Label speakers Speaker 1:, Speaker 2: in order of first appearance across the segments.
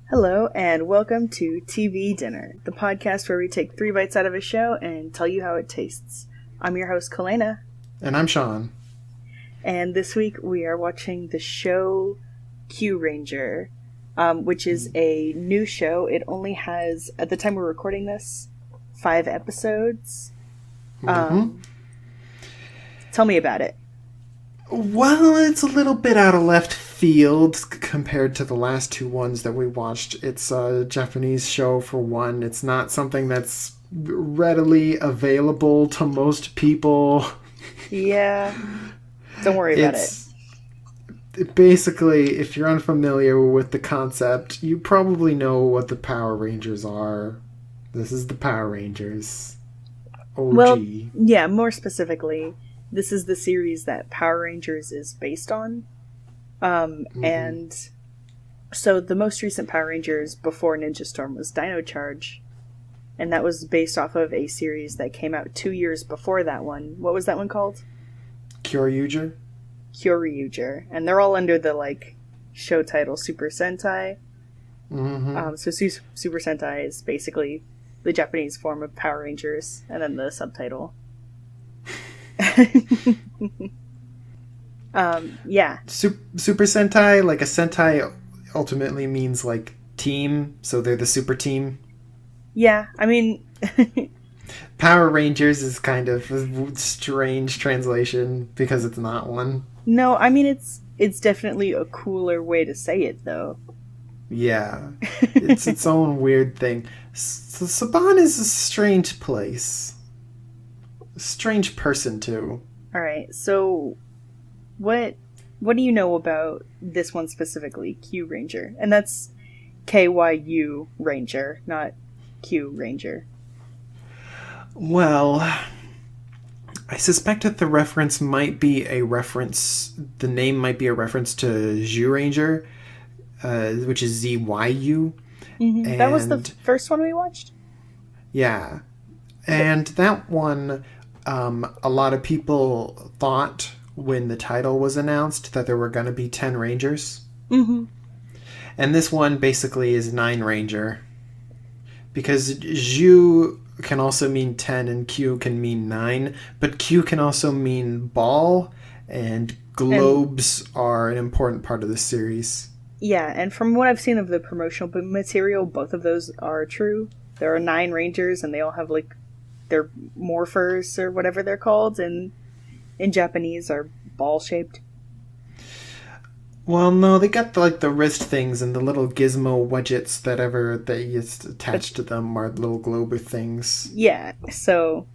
Speaker 1: Hello, and welcome to TV Dinner, the podcast where we take 3 bites out of a show and tell you how it tastes. I'm your host, Kalena.
Speaker 2: And I'm Sean.
Speaker 1: And this week we are watching the show Kyuranger, which is a new show. It only has, at the time we're recording this, 5 episodes. Tell me about it.
Speaker 2: Well, it's a little bit out of left field compared to the last two ones that we watched. It's a Japanese show, for one. It's not something that's readily available to most people.
Speaker 1: Yeah. Don't worry about it.
Speaker 2: Basically, if you're unfamiliar with the concept, you probably know what the Power Rangers are. This is the Power Rangers. OG.
Speaker 1: Well, yeah, more specifically, this is the series that Power Rangers is based on. And so the most recent Power Rangers before Ninja Storm was Dino Charge. And that was based off of a series that came out 2 years before that one. What was that one called?
Speaker 2: Kyuranger?
Speaker 1: Kyuranger. And they're all under the, show title Super Sentai. So Super Sentai is basically the Japanese form of Power Rangers. And then the subtitle. Yeah.
Speaker 2: Super Sentai, like a Sentai ultimately means team, so they're the super team.
Speaker 1: Yeah, I mean...
Speaker 2: Power Rangers is kind of a strange translation because it's not one.
Speaker 1: No, I mean it's definitely a cooler way to say it, though.
Speaker 2: Yeah, it's its own weird thing. So Saban is a strange place. A strange person, too.
Speaker 1: Alright, so what do you know about this one specifically, Kyuranger? And that's Kyu Ranger, not Kyuranger.
Speaker 2: Well, I suspect that the reference might be a reference... The name might be a reference to Kyuranger, which is ZYU.
Speaker 1: Mm-hmm. That was the first one we watched?
Speaker 2: Yeah. And that one, a lot of people thought when the title was announced that there were going to be 10 Rangers.
Speaker 1: Mm-hmm.
Speaker 2: And this one basically is 9 Ranger. Because Zhu can also mean 10 and Q can mean 9. But Q can also mean ball, and globes are an important part of this series.
Speaker 1: Yeah, and from what I've seen of the promotional material, both of those are true. There are 9 Rangers, and they all have, their morphers, or whatever they're called, and in Japanese are ball-shaped.
Speaker 2: Well, no, they got the wrist things and the little gizmo widgets that ever they just attached to them are little glober things.
Speaker 1: Yeah, so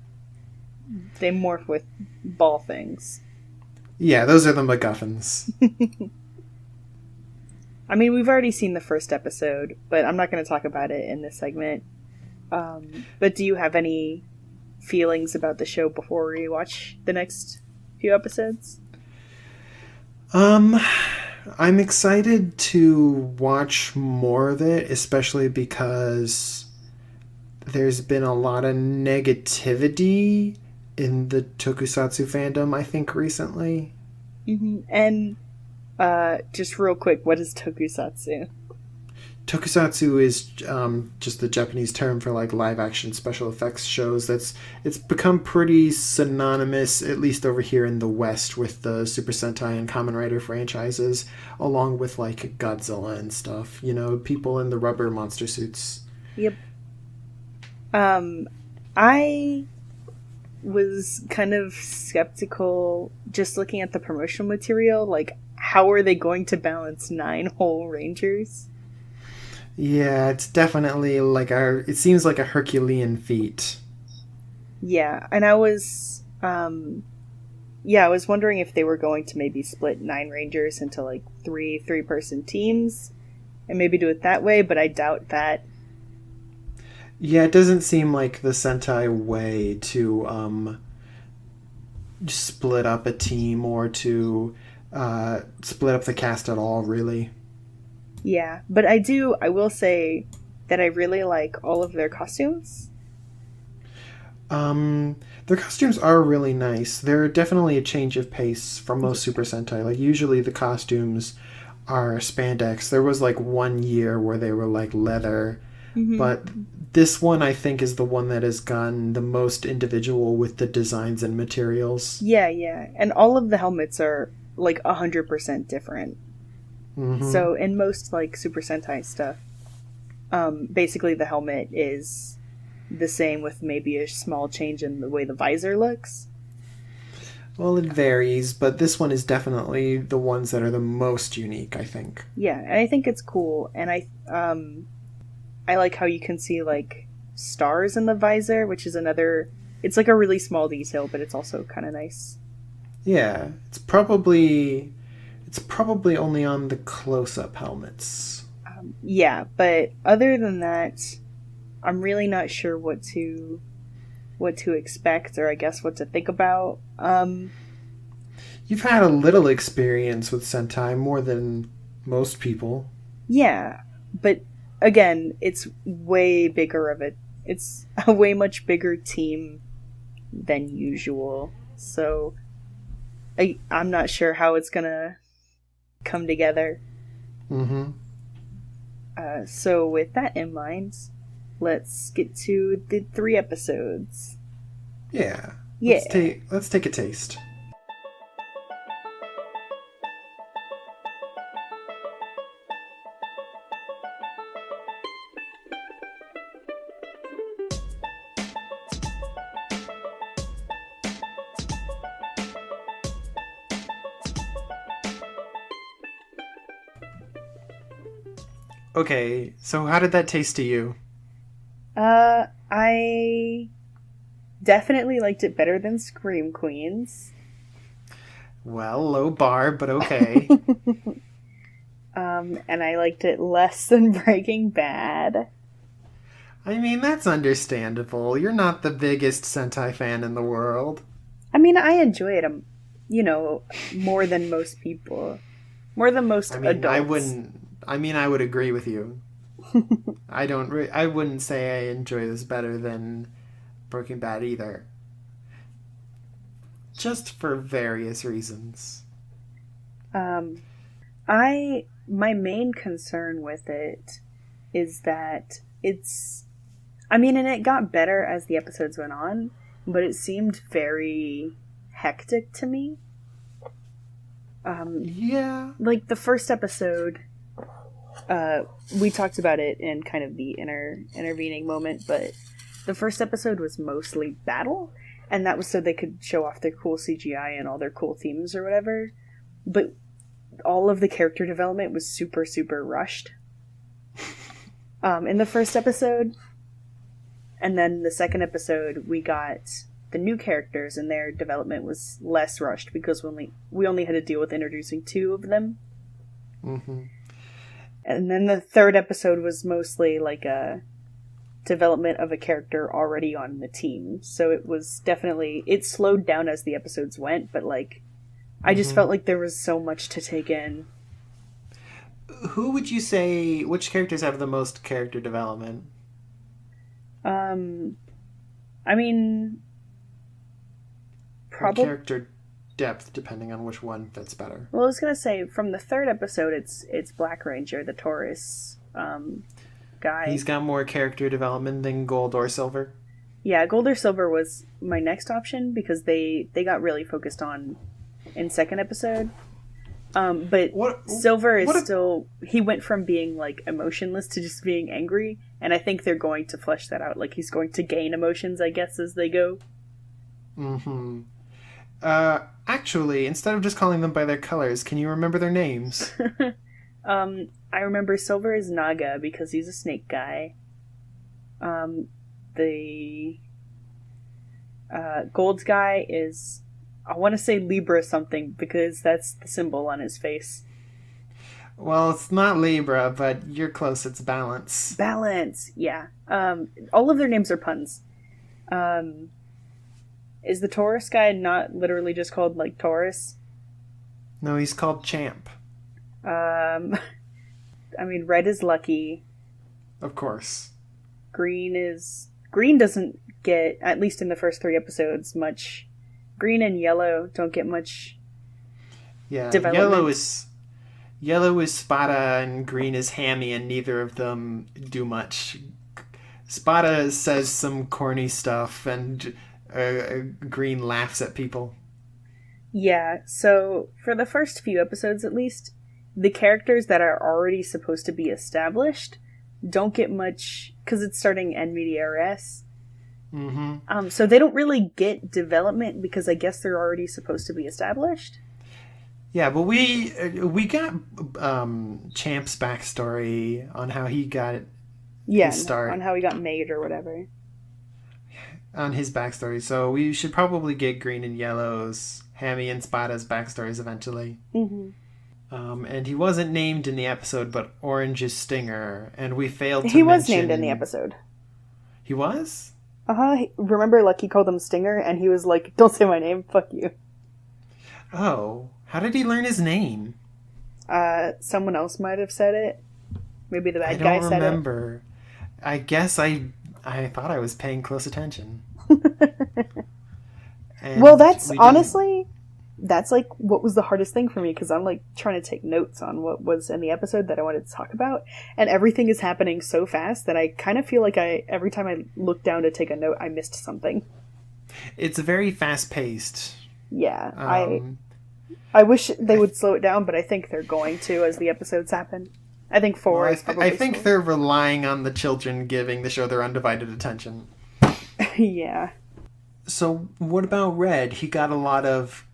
Speaker 1: they morph with ball things.
Speaker 2: Yeah, those are the MacGuffins.
Speaker 1: I mean, we've already seen the first episode, but I'm not going to talk about it in this segment. But do you have any feelings about the show before we watch the next few episodes?
Speaker 2: I'm excited to watch more of it, especially because there's been a lot of negativity in the tokusatsu fandom, I think, recently.
Speaker 1: Mm-hmm. And just real quick, what is tokusatsu?
Speaker 2: Tokusatsu is just the Japanese term for live action special effects shows. It's become pretty synonymous, at least over here in the West, with the Super Sentai and Kamen Rider franchises, along with Godzilla and stuff. You know, people in the rubber monster suits.
Speaker 1: Yep. I was kind of skeptical just looking at the promotional material. How are they going to balance 9 whole Rangers?
Speaker 2: Yeah, it's definitely it seems like a Herculean feat.
Speaker 1: Yeah, and I was wondering if they were going to maybe split 9 Rangers into three-person teams and maybe do it that way, but I doubt that.
Speaker 2: Yeah, it doesn't seem like the Sentai way to split up a team or to split up the cast at all, really.
Speaker 1: Yeah, but I will say that I really like all of their costumes.
Speaker 2: Their costumes are really nice. They're definitely a change of pace from most Super Sentai. Usually the costumes are spandex. There was like one year where they were like leather,
Speaker 1: Mm-hmm.
Speaker 2: but this one I think is the one that has gone the most individual with the designs and materials.
Speaker 1: Yeah, yeah. And all of the helmets are like 100% different.
Speaker 2: Mm-hmm.
Speaker 1: So in most like Super Sentai stuff, basically the helmet is the same with maybe a small change in the way the visor looks.
Speaker 2: Well, it varies, but this one is definitely the ones that are the most unique, I think.
Speaker 1: Yeah, and I think it's cool, and I like how you can see like stars in the visor, which is another. It's like a really small detail, but it's also kind of nice.
Speaker 2: Yeah, it's probably only on the close-up helmets.
Speaker 1: Yeah, but other than that, I'm really not sure what to expect, or I guess what to think about.
Speaker 2: You've had a little experience with Sentai, more than most people.
Speaker 1: Yeah, but again, it's way bigger of it. It's a way much bigger team than usual. So I'm not sure how it's gonna come together.
Speaker 2: Mm-hmm.
Speaker 1: So with that in mind, let's get to the 3 episodes.
Speaker 2: Yeah.
Speaker 1: Yeah.
Speaker 2: Let's take a taste. Okay, so how did that taste to you?
Speaker 1: I definitely liked it better than Scream Queens.
Speaker 2: Well, low bar, but okay.
Speaker 1: And I liked it less than Breaking Bad.
Speaker 2: I mean, that's understandable. You're not the biggest Sentai fan in the world.
Speaker 1: I mean, I enjoy it, more than most people. More than most
Speaker 2: I mean,
Speaker 1: adults.
Speaker 2: I would agree with you. I wouldn't say I enjoy this better than Breaking Bad either. Just for various reasons.
Speaker 1: My main concern with it is that and it got better as the episodes went on, but it seemed very hectic to me.
Speaker 2: Yeah.
Speaker 1: Like the first episode, we talked about it in kind of the intervening moment, but the first episode was mostly battle, and that was so they could show off their cool CGI and all their cool themes or whatever. But all of the character development was super, super rushed. In the first episode, and then the second episode, we got the new characters, and their development was less rushed because we only had to deal with introducing 2 of them.
Speaker 2: Mm-hmm.
Speaker 1: And then the third episode was mostly like a development of a character already on the team. So it slowed down as the episodes went, but like, I just felt like there was so much to take in.
Speaker 2: Who would you say, which characters have the most character development?
Speaker 1: I mean,
Speaker 2: Or character depth, depending on which one fits better.
Speaker 1: Well, I was gonna say from the third episode, it's Black Ranger, the Taurus guy.
Speaker 2: He's got more character development than Gold or Silver.
Speaker 1: Yeah, Gold or Silver was my next option because they got really focused on in second episode. But Silver is still... He went from being, like, emotionless to just being angry, and I think they're going to flesh that out. Like, he's going to gain emotions, I guess, as they go.
Speaker 2: Mm-hmm. Actually, instead of just calling them by their colors, can you remember their names?
Speaker 1: I remember Silver is Naga, because he's a snake guy. The Gold guy is... I want to say Libra something, because that's the symbol on his face.
Speaker 2: Well, it's not Libra, but you're close. It's Balance.
Speaker 1: Balance, yeah. All of their names are puns. Is the Taurus guy not literally just called, like, Taurus?
Speaker 2: No, he's called Champ.
Speaker 1: I mean, red is Lucky.
Speaker 2: Of course.
Speaker 1: Green doesn't get, at least in the first 3 episodes, much... Green and yellow don't get much development.
Speaker 2: Yellow is Spada and green is Hammy, and neither of them do much. Spada says some corny stuff, and green laughs at people.
Speaker 1: Yeah, so for the first few episodes at least, the characters that are already supposed to be established don't get much, because it's starting en media res.
Speaker 2: Mm-hmm.
Speaker 1: So they don't really get development because I guess they're already supposed to be established.
Speaker 2: Yeah, but we got Champ's backstory on how he got his start.
Speaker 1: On how he got made or whatever.
Speaker 2: On his backstory, so we should probably get Green and Yellow's, Hammy and Spada's backstories eventually.
Speaker 1: Mm-hmm.
Speaker 2: And he wasn't named in the episode, but Orange is Stinger, and we failed to
Speaker 1: He was named in the episode.
Speaker 2: He was?
Speaker 1: Uh-huh. Remember, like, he called him Stinger, and he was like, don't say my name, fuck you.
Speaker 2: Oh, how did he learn his name?
Speaker 1: Someone else might have said it. Maybe the bad guy said it. I don't
Speaker 2: remember. I guess I thought I was paying close attention.
Speaker 1: Well, that's honestly, that's like what was the hardest thing for me, because I'm like trying to take notes on what was in the episode that I wanted to talk about, and everything is happening so fast that I kind of feel like every time I look down to take a note, I missed something.
Speaker 2: It's very fast paced.
Speaker 1: Yeah, I wish they would slow it down, but I think they're going to as the episodes happen. I think 4 is probably
Speaker 2: I think they're relying on the children giving the show their undivided attention.
Speaker 1: Yeah.
Speaker 2: So what about Red? He got a lot of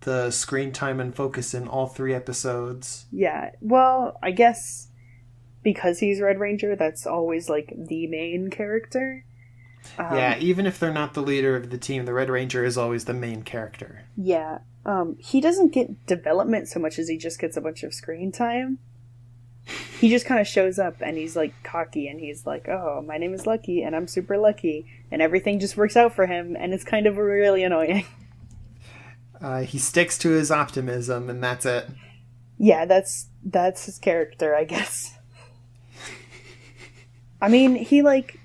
Speaker 2: the screen time and focus in all 3 episodes.
Speaker 1: Yeah. Well, I guess because he's Red Ranger, that's always like the main character.
Speaker 2: Yeah, even if they're not the leader of the team, the Red Ranger is always the main character.
Speaker 1: Yeah. He doesn't get development so much as he just gets a bunch of screen time. He just kind of shows up and he's like cocky and he's like, oh, my name is Lucky and I'm super lucky, and everything just works out for him, and it's kind of really annoying.
Speaker 2: He sticks to his optimism and that's it.
Speaker 1: Yeah, that's his character, I guess. I mean, he like...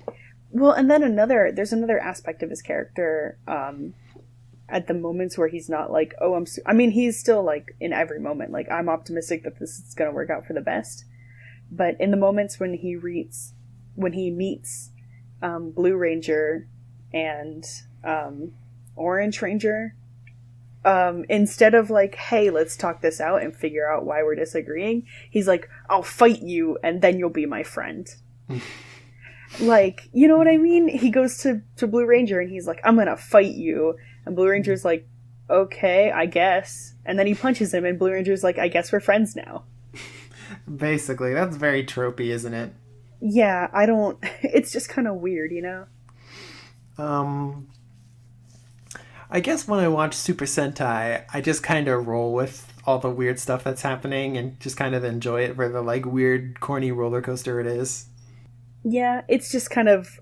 Speaker 1: Well, and then there's another aspect of his character, at the moments where he's not like, oh, I mean, he's still like, in every moment, like, I'm optimistic that this is going to work out for the best. But in the moments when he meets, Blue Ranger and, Orange Ranger, instead of like, hey, let's talk this out and figure out why we're disagreeing, he's like, I'll fight you and then you'll be my friend. Like, you know what I mean? He goes to Blue Ranger and he's like, I'm gonna fight you. And Blue Ranger's like, okay, I guess. And then he punches him and Blue Ranger's like, I guess we're friends now.
Speaker 2: Basically, that's very tropey, isn't it?
Speaker 1: Yeah, it's just kind of weird, you know?
Speaker 2: I guess when I watch Super Sentai, I just kind of roll with all the weird stuff that's happening and just kind of enjoy it for the like weird, corny roller coaster it is.
Speaker 1: Yeah, it's just kind of,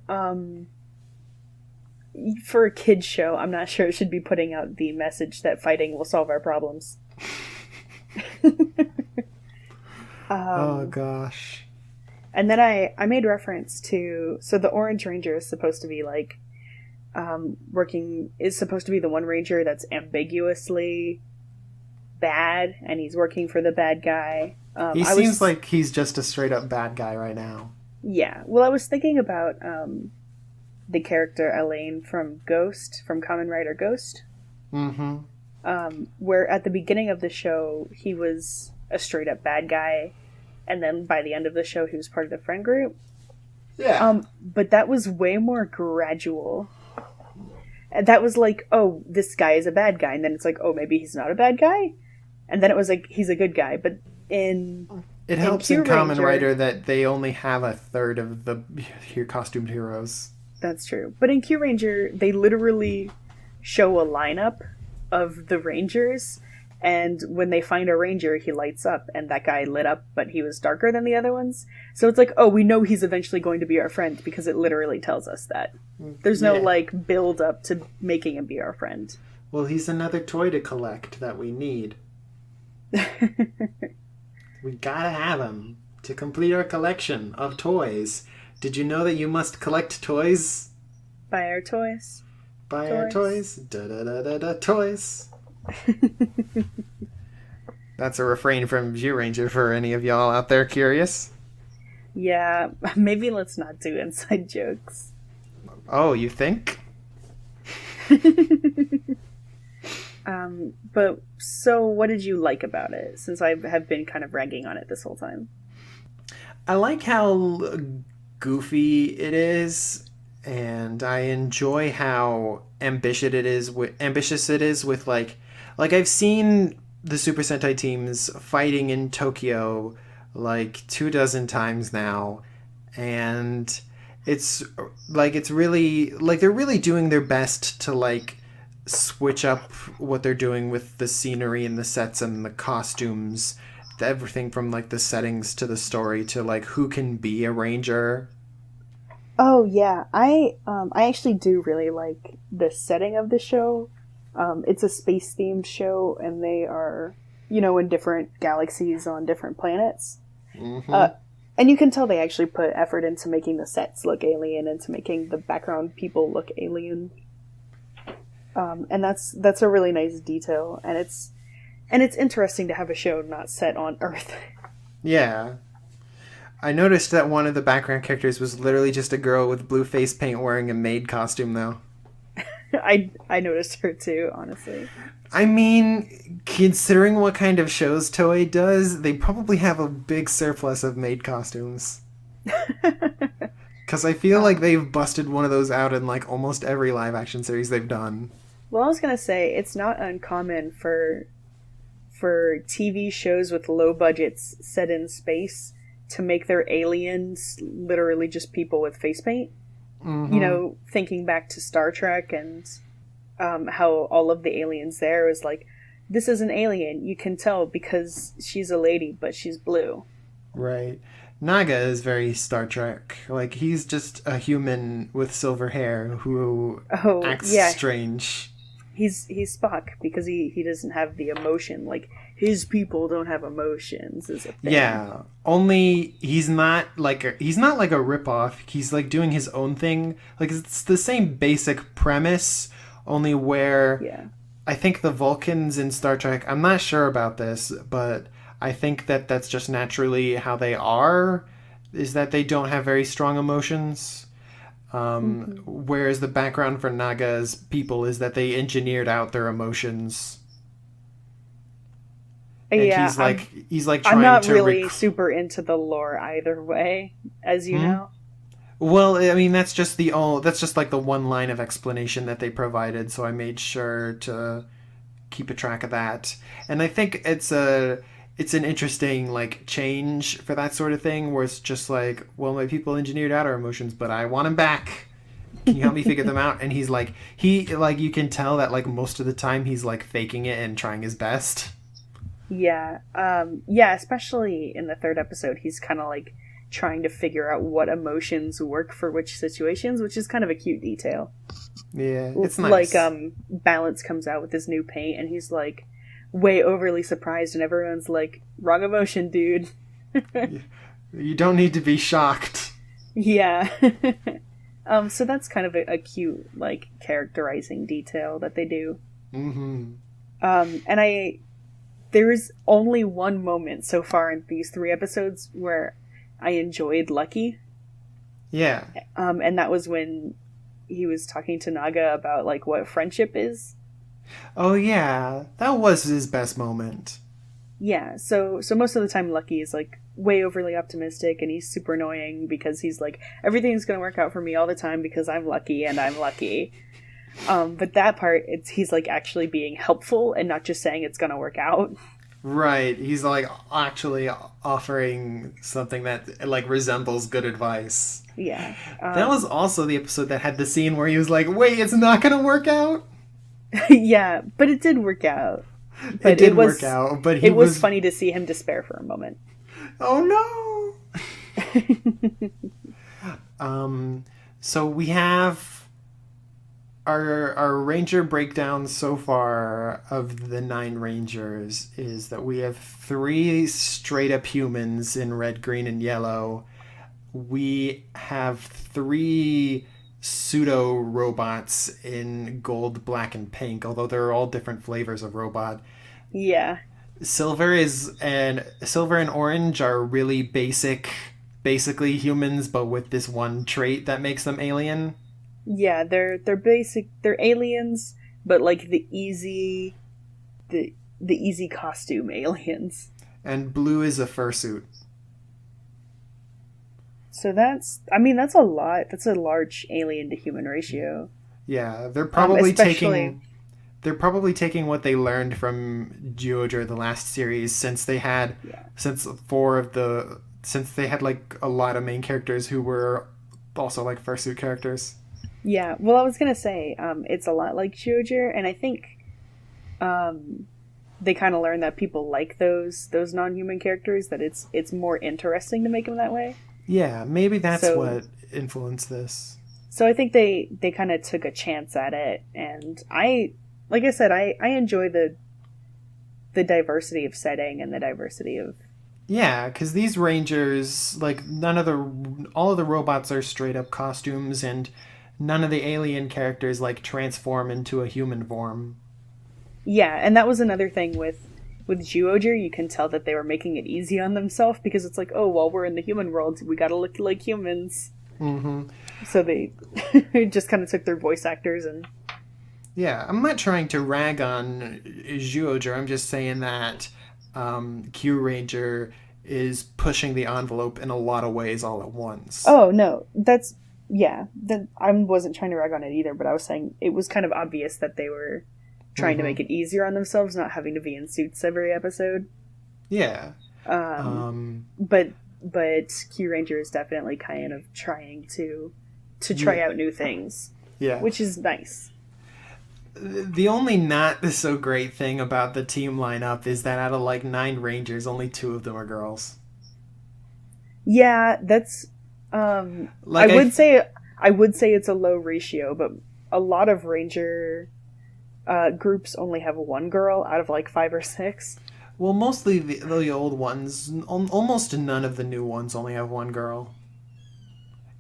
Speaker 1: for a kid's show, I'm not sure it should be putting out the message that fighting will solve our problems.
Speaker 2: Oh, gosh.
Speaker 1: And then I made reference to, so the Orange Ranger is supposed to be like, is supposed to be the one ranger that's ambiguously bad, and he's working for the bad guy.
Speaker 2: He seems like he's just a straight up bad guy right now.
Speaker 1: Yeah. Well, I was thinking about the character Elaine from Ghost, from Kamen Rider Ghost.
Speaker 2: Mm-hmm.
Speaker 1: Where at the beginning of the show, he was a straight up bad guy, and then by the end of the show, he was part of the friend group.
Speaker 2: Yeah.
Speaker 1: But that was way more gradual. That was like, oh, this guy is a bad guy, and then it's like, oh, maybe he's not a bad guy? And then it was like, he's a good guy, but
Speaker 2: It helps in Kamen Rider that they only have a third of the costumed heroes.
Speaker 1: That's true. But in Kyuranger, they literally show a lineup of the Rangers, and when they find a Ranger, he lights up, and that guy lit up, but he was darker than the other ones. So it's like, oh, we know he's eventually going to be our friend, because it literally tells us that. There's no, like, build up to making him be our friend.
Speaker 2: Well, he's another toy to collect that we need. We gotta have him to complete our collection of toys. Did you know that you must collect toys?
Speaker 1: Buy our toys.
Speaker 2: Buy our toys. Da-da-da-da-da toys. That's a refrain from Kyuranger for any of y'all out there curious.
Speaker 1: Yeah, maybe let's not do inside jokes.
Speaker 2: Oh, you think?
Speaker 1: But so what did you like about it, since I have been kind of ragging on it this whole time?
Speaker 2: I like how goofy it is, and I enjoy how ambitious it is with like I've seen the Super Sentai teams fighting in Tokyo like 24 times now, and it's really like they're really doing their best to like switch up what they're doing with the scenery and the sets and the costumes, everything from like the settings to the story to like who can be a ranger.
Speaker 1: Oh yeah, I actually do really like the setting of the show. It's a space themed show, and they are, in different galaxies on different planets.
Speaker 2: Mm-hmm.
Speaker 1: And you can tell they actually put effort into making the sets look alien, into making the background people look alien. And that's a really nice detail, and it's interesting to have a show not set on Earth.
Speaker 2: Yeah. I noticed that one of the background characters was literally just a girl with blue face paint wearing a maid costume, though.
Speaker 1: I noticed her too, honestly.
Speaker 2: I mean, considering what kind of shows Toei does, they probably have a big surplus of maid costumes. Because I feel like they've busted one of those out in like almost every live action series they've done.
Speaker 1: Well, I was gonna say, it's not uncommon for TV shows with low budgets set in space to make their aliens literally just people with face paint.
Speaker 2: Mm-hmm.
Speaker 1: Thinking back to Star Trek and how all of the aliens there is like, this is an alien. You can tell because she's a lady, but she's blue.
Speaker 2: Right. Naga is very Star Trek. Like, he's just a human with silver hair who acts strange.
Speaker 1: He's Spock because he doesn't have the emotion. Like, his people don't have emotions is a thing.
Speaker 2: Yeah. Only he's not like a ripoff. He's like doing his own thing. Like, it's the same basic premise, only where I think the Vulcans in Star Trek, I'm not sure about this, but I think that that's just naturally how they are, is that they don't have very strong emotions. Whereas the background for Naga's people is that they engineered out their emotions. And he's like trying
Speaker 1: I'm not
Speaker 2: to
Speaker 1: really super into the lore either way, as you know.
Speaker 2: Well, I mean, that's just like the one line of explanation that they provided, so I made sure to keep a track of that. And I think it's an interesting like change for that sort of thing, where it's just like, well, my people engineered out our emotions, but I want them back. Can you help me figure them out? And he's like, you can tell that like most of the time he's like faking it and trying his best.
Speaker 1: Yeah. Yeah, especially in the third episode, he's kind of like trying to figure out what emotions work for which situations, which is kind of a cute detail.
Speaker 2: Yeah, it's nice.
Speaker 1: Like, Balance comes out with his new paint, and he's like way overly surprised, and everyone's like, wrong emotion, dude.
Speaker 2: You don't need to be shocked.
Speaker 1: Yeah. So that's kind of a cute, like, characterizing detail that they do.
Speaker 2: Mm-hmm.
Speaker 1: And there is only one moment so far in these 3 episodes where I enjoyed Lucky.
Speaker 2: Yeah.
Speaker 1: And that was when he was talking to Naga about, like, what friendship is.
Speaker 2: Oh, yeah. That was his best moment.
Speaker 1: Yeah, so most of the time Lucky is, like, way overly optimistic, and he's super annoying because he's like, everything's gonna work out for me all the time because I'm lucky and I'm lucky. But that part, he's, like, actually being helpful and not just saying it's gonna work out.
Speaker 2: Right. He's, like, actually offering something that, like, resembles good advice.
Speaker 1: Yeah.
Speaker 2: That was also the episode that had the scene where he was like, wait, it's not gonna work out?
Speaker 1: Yeah, but it did work out. But
Speaker 2: it did work out, but
Speaker 1: it was funny to see him despair for a moment.
Speaker 2: Oh no! So we have our ranger breakdown so far of the 9 rangers is that we have 3 straight up humans in red, green, and yellow. We have 3 pseudo robots in gold, black, and pink, although they're all different flavors of robot.
Speaker 1: Yeah.
Speaker 2: Silver and orange are really basically humans, but with this one trait that makes them alien.
Speaker 1: Yeah, they're aliens, but like the the easy costume aliens.
Speaker 2: And blue is a fursuit.
Speaker 1: So that's a lot. That's a large alien to human ratio.
Speaker 2: Yeah,
Speaker 1: Especially
Speaker 2: they're probably taking what they learned from Zyuohger, the last series,
Speaker 1: yeah.
Speaker 2: since they had like a lot of main characters who were also like fursuit characters.
Speaker 1: Yeah, well, I was gonna say, it's a lot like Kyuranger, and I think um, they kind of learned that people like those non-human characters. That it's more interesting to make them that way.
Speaker 2: Yeah, maybe that's
Speaker 1: So
Speaker 2: what influenced this.
Speaker 1: so I think they kind of took a chance at it, and like I said, I enjoy the diversity of setting and the diversity of
Speaker 2: Yeah, because these rangers, like all of the robots are straight up costumes, and none of the alien characters like transform into a human form.
Speaker 1: yeah, and that was another thing with Zyuohger. You can tell that they were making it easy on themselves because it's like, oh, well, we're in the human world, we gotta look like humans.
Speaker 2: Mm-hmm.
Speaker 1: So they just kind of took their voice actors and
Speaker 2: Yeah, I'm not trying to rag on Zyuohger. I'm just saying that Kyuranger is pushing the envelope in a lot of ways all at once.
Speaker 1: oh no, that's yeah. That I wasn't trying to rag on it either, but I was saying it was kind of obvious that they were trying to
Speaker 2: Mm-hmm.
Speaker 1: make it easier on themselves, not having to be in suits every episode.
Speaker 2: Yeah.
Speaker 1: Um,
Speaker 2: Um,
Speaker 1: but Q Ranger is definitely kind of trying to try
Speaker 2: yeah.
Speaker 1: out new things,
Speaker 2: Yeah.
Speaker 1: which is nice.
Speaker 2: The only not so great thing about the team lineup is that out of like 9 Rangers, only 2 of them are girls.
Speaker 1: Yeah, that's I
Speaker 2: Like
Speaker 1: would say it's a low ratio, but a lot of Ranger groups only have one girl out of like five or six.
Speaker 2: well, mostly the old ones. Almost none of the new ones only have one girl,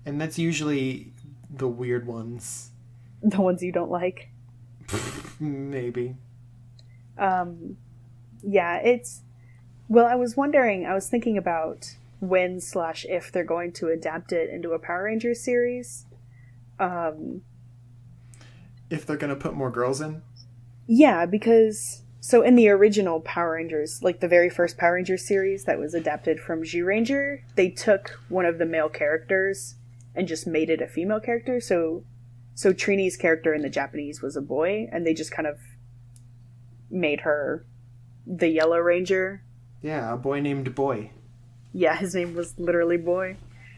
Speaker 2: and that's usually the weird ones.
Speaker 1: The ones you don't like.
Speaker 2: Maybe.
Speaker 1: Um, yeah, it's well. I was thinking about when slash if they're going to adapt it into a Power Rangers series. Um,
Speaker 2: If they're gonna put more girls in.
Speaker 1: yeah, because so in the original Power Rangers, like the very first Power Rangers series that was adapted from Ranger, they took one of the male characters and just made it a female character. So Trini's character in the Japanese was a boy, and they just kind of made her the Yellow Ranger.
Speaker 2: Yeah, a boy named Boy.
Speaker 1: Yeah, his name was literally Boy.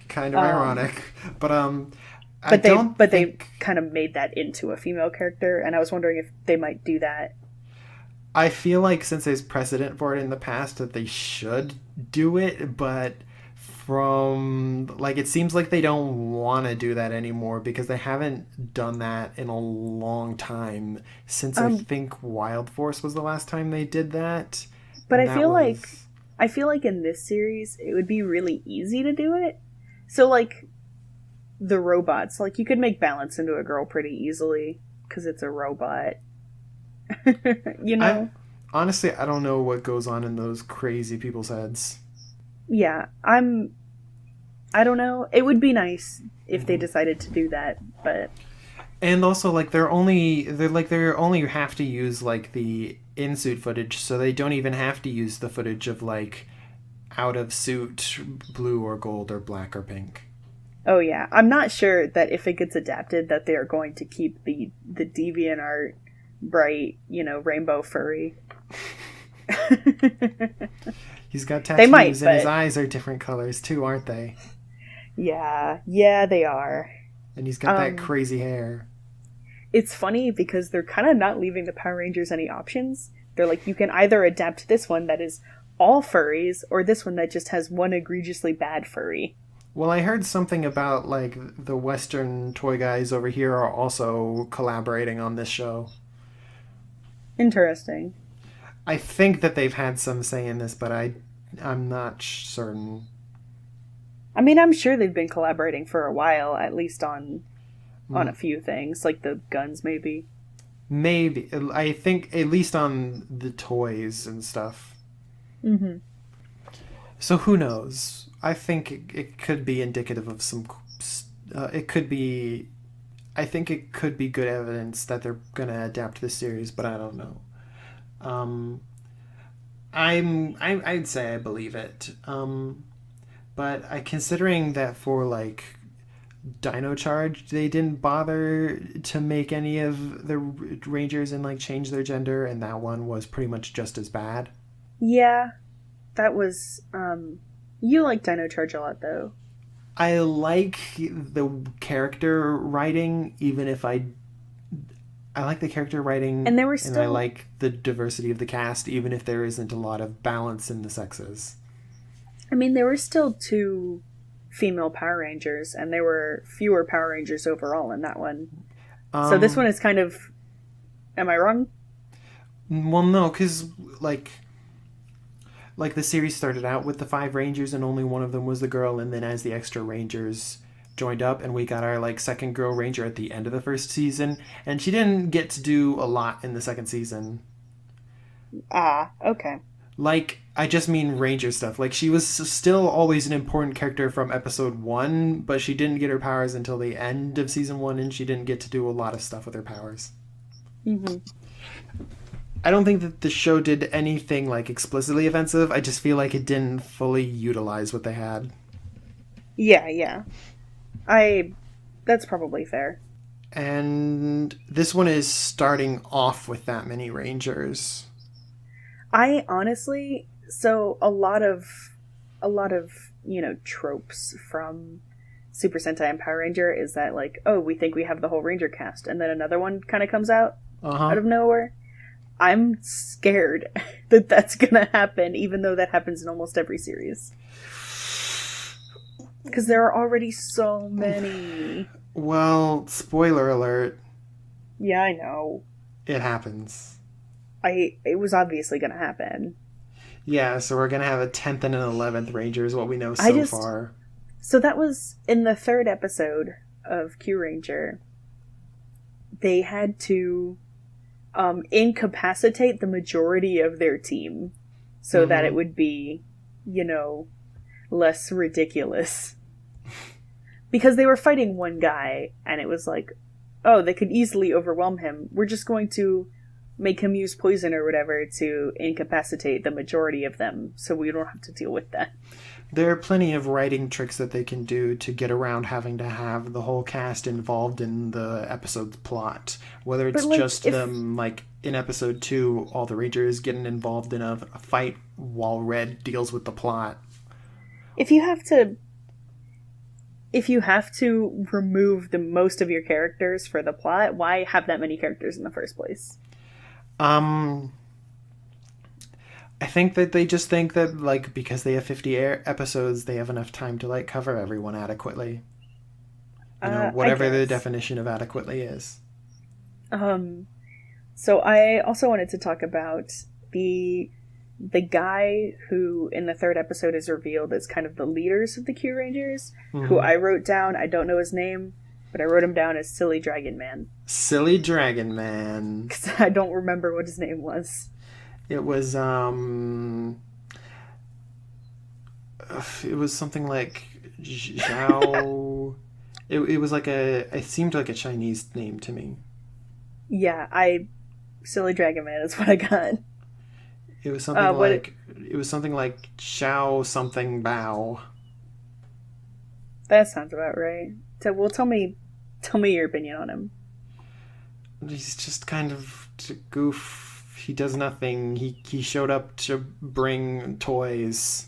Speaker 2: Kind of
Speaker 1: Um,
Speaker 2: ironic, but I
Speaker 1: but they
Speaker 2: don't
Speaker 1: but they
Speaker 2: think.
Speaker 1: kind of made that into a female character, and I was wondering if they might do that.
Speaker 2: I feel like since there's precedent for it in the past that they should do it, but from like it seems like they don't want to do that anymore because they haven't done that in a long time since I
Speaker 1: Um,
Speaker 2: think Wild Force was the last time they did that,
Speaker 1: but
Speaker 2: and that was
Speaker 1: I feel like in this series it would be really easy to do it. So like the robots, like you could make Balance into a girl pretty easily because it's a robot. You
Speaker 2: I
Speaker 1: know?
Speaker 2: honestly I don't know what goes on in those crazy people's heads.
Speaker 1: Yeah, I don't know. It would be nice if they
Speaker 2: Mhm.
Speaker 1: decided to do that, but
Speaker 2: And also, like they're only have to use like the in suit footage, so they don't even have to use the footage of like out of suit blue or gold or black or pink.
Speaker 1: oh yeah, I'm not sure that if it gets adapted that they are going to keep the DeviantArt bright, rainbow furry.
Speaker 2: He's got
Speaker 1: They might,
Speaker 2: tattoos and his
Speaker 1: but
Speaker 2: eyes are different colors too, aren't they?
Speaker 1: yeah, they are.
Speaker 2: And he's got that
Speaker 1: Um,
Speaker 2: crazy hair.
Speaker 1: it's funny because they're kind of not leaving the Power Rangers any options. They're like, you can either adapt this one that is all furries, or this one that just has one egregiously bad furry.
Speaker 2: Well, I heard something about like the Western toy guys over here are also collaborating on this show.
Speaker 1: Interesting.
Speaker 2: I think that they've had some say in this, but I'm not certain.
Speaker 1: I mean, I'm sure they've been collaborating for a while, at least on a
Speaker 2: Mm.
Speaker 1: few things, like the guns, maybe.
Speaker 2: Maybe I think at least on the toys and stuff.
Speaker 1: Mm-hmm.
Speaker 2: So who knows? I think it could be indicative of some. It could be. I think it could be good evidence that they're going to adapt this series, but I don't know. Um, I'd say I believe it. But considering that for like Dino Charge, they didn't bother to make any of the Rangers and like change their gender, and that one was pretty much just as bad.
Speaker 1: Yeah, that was. You like Dino Charge a lot, though.
Speaker 2: I like the character writing, even if I like the character writing,
Speaker 1: And there were
Speaker 2: and I
Speaker 1: still.
Speaker 2: like the diversity of the cast, even if there isn't a lot of balance in the sexes.
Speaker 1: I mean, there were still two female Power Rangers, and there were fewer Power Rangers overall in that one. So this one is kind of. Am I wrong?
Speaker 2: Well, no, because like the series started out with the 5 Rangers and only one of them was the girl, and then as the extra Rangers joined up and we got our like second girl Ranger at the end of the first season, and she didn't get to do a lot in the second season.
Speaker 1: Ah, okay.
Speaker 2: Like, I just mean Ranger stuff. Like, she was still always an important character from episode 1, but she didn't get her powers until the end of season 1, and she didn't get to do a lot of stuff with her powers.
Speaker 1: Mm-hmm.
Speaker 2: I don't think that the show did anything like explicitly offensive. I just feel like it didn't fully utilize what they had.
Speaker 1: Yeah. That's probably fair.
Speaker 2: And this one is starting off with that many Rangers.
Speaker 1: I honestly, so a lot of, tropes from Super Sentai and Power Ranger is that like, oh, we think we have the whole Ranger cast, and then another one kind of comes out out of nowhere. I'm scared that that's gonna happen, even though that happens in almost every series. Because there are already so many.
Speaker 2: Well, spoiler alert.
Speaker 1: Yeah, I know.
Speaker 2: It happens.
Speaker 1: It was obviously gonna happen.
Speaker 2: Yeah, so we're gonna have a 10th and an 11th Ranger is what we know so far.
Speaker 1: So that was in the 3rd episode of Kyuranger. They had to incapacitate the majority of their team so that it would be, less ridiculous. Because they were fighting one guy, and it was like, oh, they could easily overwhelm him. We're just going to make him use poison or whatever to incapacitate the majority of them, so we don't have to deal with that.
Speaker 2: There are plenty of writing tricks that they can do to get around having to have the whole cast involved in the episode's plot. Whether it's them, like, in episode 2, all the Rangers getting involved in a fight while Red deals with the plot.
Speaker 1: If you have to remove the most of your characters for the plot, why have that many characters in the first place?
Speaker 2: I think that they just think that, like, because they have 50 episodes, they have enough time to, like, cover everyone adequately. Whatever the definition of adequately is.
Speaker 1: So I also wanted to talk about the guy who, in the 3rd episode, is revealed as kind of the leaders of the Kyurangers, who I wrote down. I don't know his name, but I wrote him down as Silly Dragon Man.
Speaker 2: Silly Dragon Man.
Speaker 1: Because I don't remember what his name was.
Speaker 2: It was, it was something like Zhao. It was like it seemed like a Chinese name to me.
Speaker 1: Yeah, Silly Dragon Man is what I got.
Speaker 2: It was something it was something like Xiao something Bao.
Speaker 1: That sounds about right. So, well, tell me your opinion on him.
Speaker 2: He's just kind of a goof. He does nothing. He showed up to bring toys.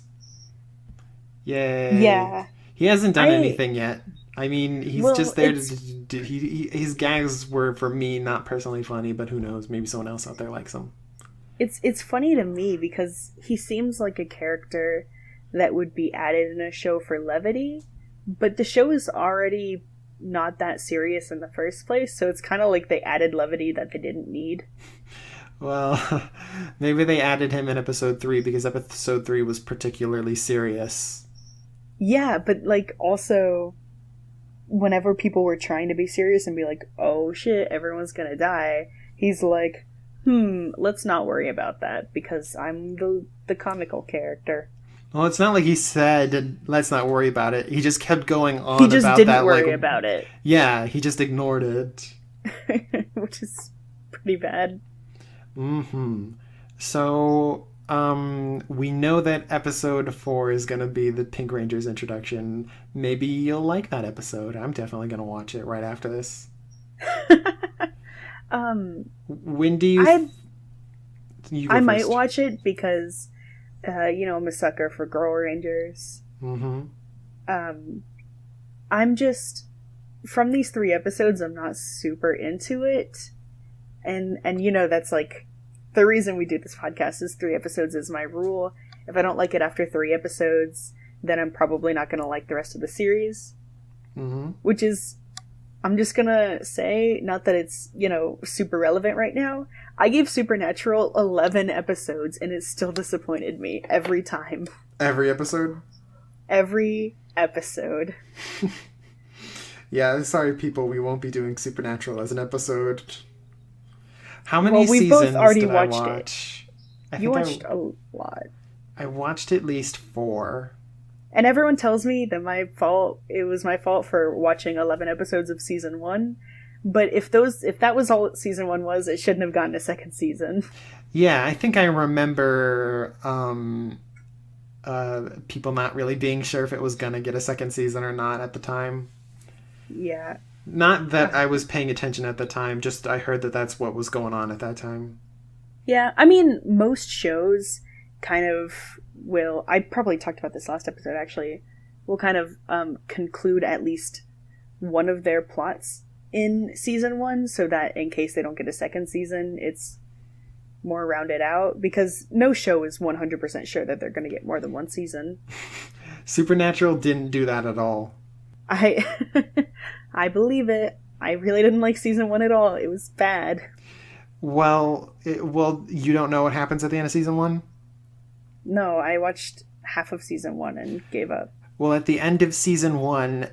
Speaker 2: Yay.
Speaker 1: Yeah.
Speaker 2: He hasn't done anything yet. I mean, he's just there to... his gags were, for me, not personally funny, but who knows? Maybe someone else out there likes them.
Speaker 1: It's funny to me because he seems like a character that would be added in a show for levity, but the show is already not that serious in the first place, so it's kind of like they added levity that they didn't need.
Speaker 2: Well, maybe they added him in episode 3 because episode 3 was particularly serious.
Speaker 1: Yeah, but like also whenever people were trying to be serious and be like, oh shit, everyone's gonna die, he's like, Let's not worry about that because I'm the comical character.
Speaker 2: Well, it's not like he said, let's not worry about it. He just kept going on
Speaker 1: He just
Speaker 2: about
Speaker 1: didn't
Speaker 2: that.
Speaker 1: worry about it.
Speaker 2: Yeah, he just ignored it.
Speaker 1: Which is pretty bad.
Speaker 2: So, we know that episode 4 is going to be the Pink Ranger's introduction. Maybe you'll like that episode. I'm definitely going to watch it right after this. When do you...
Speaker 1: I might watch it because, I'm a sucker for Girl Rangers. I'm just... From these 3 episodes, I'm not super into it. And that's like... The reason we do this podcast is 3 episodes is my rule. If I don't like it after 3 episodes, then I'm probably not going to like the rest of the series. Which is... I'm just gonna say, not that it's, super relevant right now, I gave Supernatural 11 episodes and it still disappointed me every time.
Speaker 2: Every episode?
Speaker 1: Every episode.
Speaker 2: Yeah, sorry people, we won't be doing Supernatural as an episode. How many
Speaker 1: we
Speaker 2: seasons
Speaker 1: both already
Speaker 2: did
Speaker 1: watched
Speaker 2: I watch?
Speaker 1: it. You watched a lot.
Speaker 2: I watched at least 4.
Speaker 1: And everyone tells me that it was my fault for watching 11 episodes of season 1. But if that was all season 1 was, it shouldn't have gotten a second season.
Speaker 2: Yeah, I think I remember people not really being sure if it was going to get a second season or not at the time.
Speaker 1: Yeah.
Speaker 2: Not that I was paying attention at the time, just I heard that that's what was going on at that time.
Speaker 1: Yeah, I mean, most shows kind of will... I probably talked about this last episode, actually. Will kind of conclude at least one of their plots in season 1, so that in case they don't get a second season, it's more rounded out. Because no show is 100% sure that they're going to get more than one season.
Speaker 2: Supernatural didn't do that at all.
Speaker 1: I believe it. I really didn't like season 1 at all. It was bad.
Speaker 2: Well, you don't know what happens at the end of season 1?
Speaker 1: No, I watched half of season 1 and gave up.
Speaker 2: Well, at the end of season 1,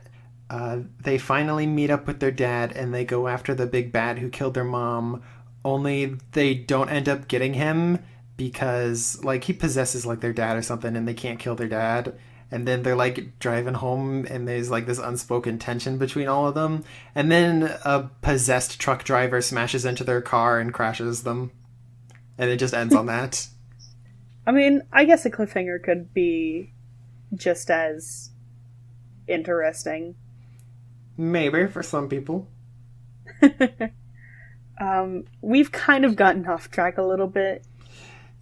Speaker 2: they finally meet up with their dad and they go after the big bad who killed their mom, only they don't end up getting him because, he possesses, their dad or something and they can't kill their dad. And then they're, driving home and there's, this unspoken tension between all of them. And then a possessed truck driver smashes into their car and crashes them. And it just ends on that.
Speaker 1: I mean, I guess a cliffhanger could be just as interesting.
Speaker 2: Maybe, for some people.
Speaker 1: We've kind of gotten off track a little bit.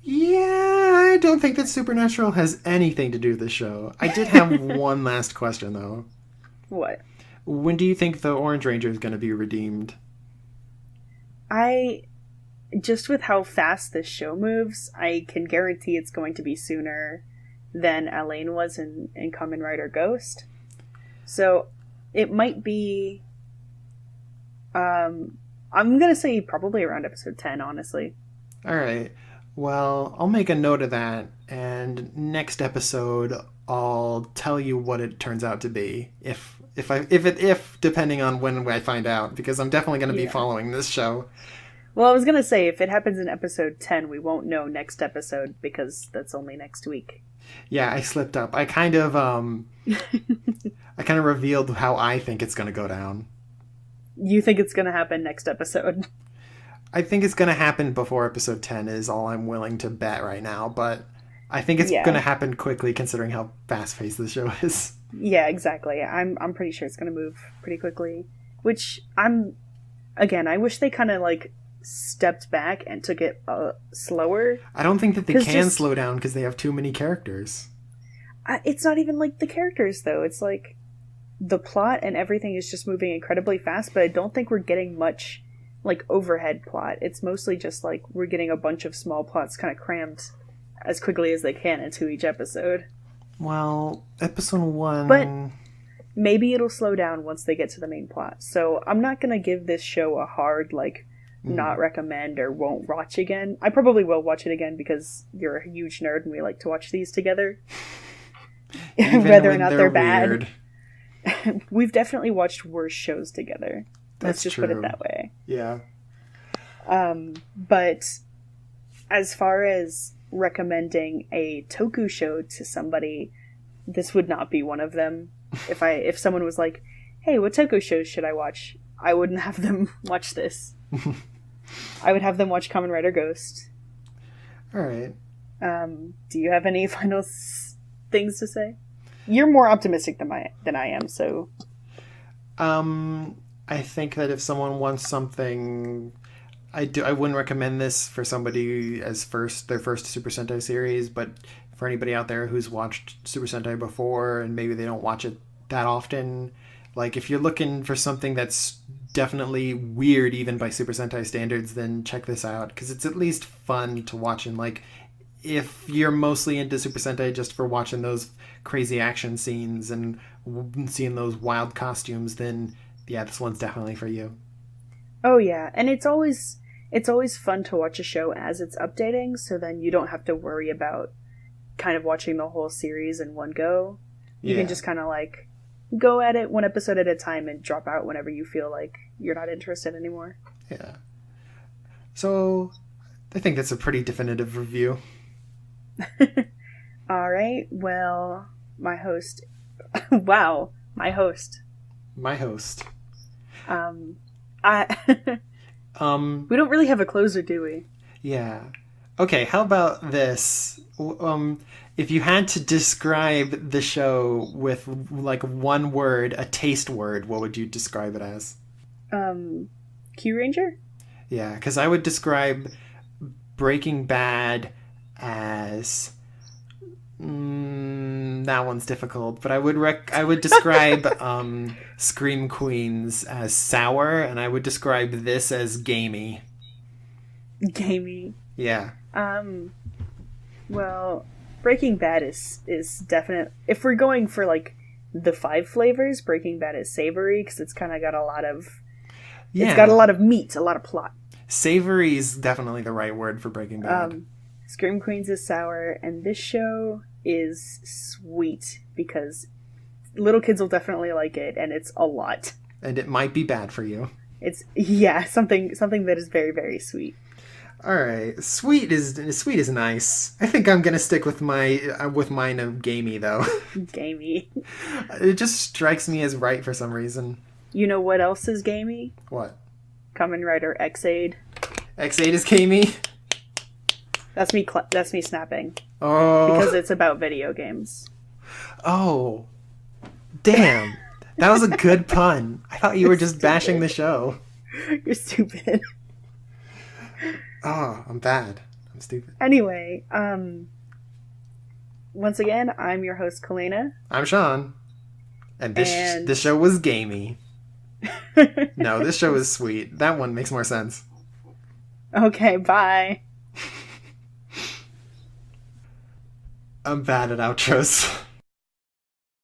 Speaker 2: Yeah, I don't think that Supernatural has anything to do with the show. I did have one last question, though.
Speaker 1: What?
Speaker 2: When do you think the Orange Ranger is going to be redeemed?
Speaker 1: Just with how fast this show moves, I can guarantee it's going to be sooner than Elaine was in Kamen Rider Ghost. So, it might be... I'm going to say probably around episode 10, honestly.
Speaker 2: Alright. Well, I'll make a note of that, and next episode I'll tell you what it turns out to be. If depending on when I find out, because I'm definitely going to be following this show.
Speaker 1: Well, I was going to say, if it happens in episode 10, we won't know next episode, because that's only next week.
Speaker 2: Yeah, I slipped up. I kind of revealed how I think it's going to go down.
Speaker 1: You think it's going to happen next episode?
Speaker 2: I think it's going to happen before episode 10 is all I'm willing to bet right now, but I think it's going to happen quickly considering how fast-paced the show is.
Speaker 1: Yeah, exactly. I'm pretty sure it's going to move pretty quickly, which I wish they kind of stepped back and took it slower.
Speaker 2: I don't think that they can slow down because they have too many characters.
Speaker 1: It's not even the characters, though. It's the plot and everything is just moving incredibly fast, but I don't think we're getting much overhead plot. It's mostly just we're getting a bunch of small plots kind of crammed as quickly as they can into each episode.
Speaker 2: Well, episode 1...
Speaker 1: But maybe it'll slow down once they get to the main plot. So I'm not going to give this show a hard, not recommend or won't watch again. I probably will watch it again because you're a huge nerd and we like to watch these together. Whether or not they're bad. We've definitely watched worse shows together. Let's just put it that way.
Speaker 2: Yeah.
Speaker 1: But as far as recommending a toku show to somebody, this would not be one of them. If someone was like, hey, what toku shows should I watch? I wouldn't have them watch this. I would have them watch Kamen Rider Ghost.
Speaker 2: Alright.
Speaker 1: Do you have any final things to say? You're more optimistic than I am, so...
Speaker 2: I think that if someone wants something... I wouldn't recommend this for somebody as their first Super Sentai series, but for anybody out there who's watched Super Sentai before and maybe they don't watch it that often, like if you're looking for something that's definitely weird even by Super Sentai standards, then check this out, because it's at least fun to watch. And like, if you're mostly into Super Sentai just for watching those crazy action scenes and seeing those wild costumes, then yeah, this one's definitely for you.
Speaker 1: Oh yeah, and it's always fun to watch a show as it's updating, so then you don't have to worry about kind of watching the whole series in one go. You can just kind of like go at it one episode at a time and drop out whenever you feel like you're not interested anymore.
Speaker 2: Yeah. So I think that's a pretty definitive review.
Speaker 1: All right. Well, my host. Wow, my host.
Speaker 2: My host.
Speaker 1: We don't really have a closer, do we?
Speaker 2: Yeah. Okay, how about this? If you had to describe the show with like one word, a taste word, what would you describe it as?
Speaker 1: Kyuranger?
Speaker 2: Yeah, because I would describe Breaking Bad as... that one's difficult, but I would describe Scream Queens as sour, and I would describe this as gamey.
Speaker 1: Gamey.
Speaker 2: Yeah.
Speaker 1: Well, Breaking Bad is definite. If we're going for like the 5 flavors, Breaking Bad is savory because it's kind of got a lot of... Yeah. It's got a lot of meat, a lot of plot.
Speaker 2: Savory is definitely the right word for Breaking Bad.
Speaker 1: Scream Queens is sour, and this show is sweet because little kids will definitely like it, and it's a lot.
Speaker 2: And it might be bad for you.
Speaker 1: It's something that is very, very sweet.
Speaker 2: All right, sweet is nice. I think I'm gonna stick with mine of gamey though.
Speaker 1: Gamey.
Speaker 2: It just strikes me as right for some reason.
Speaker 1: You know what else is gamey?
Speaker 2: What?
Speaker 1: Kamen Rider X-Aid.
Speaker 2: X-Aid is gamey.
Speaker 1: That's me snapping.
Speaker 2: Oh.
Speaker 1: Because it's about video games.
Speaker 2: Oh. Damn. That was a good pun. I thought you were just bashing the show.
Speaker 1: You're stupid.
Speaker 2: Oh, I'm bad. I'm stupid.
Speaker 1: Anyway, once again, I'm your host, Kalena.
Speaker 2: I'm Sean. And this show was gamey. No, this show is sweet. That one makes more sense.
Speaker 1: Okay, bye.
Speaker 2: I'm bad at outros.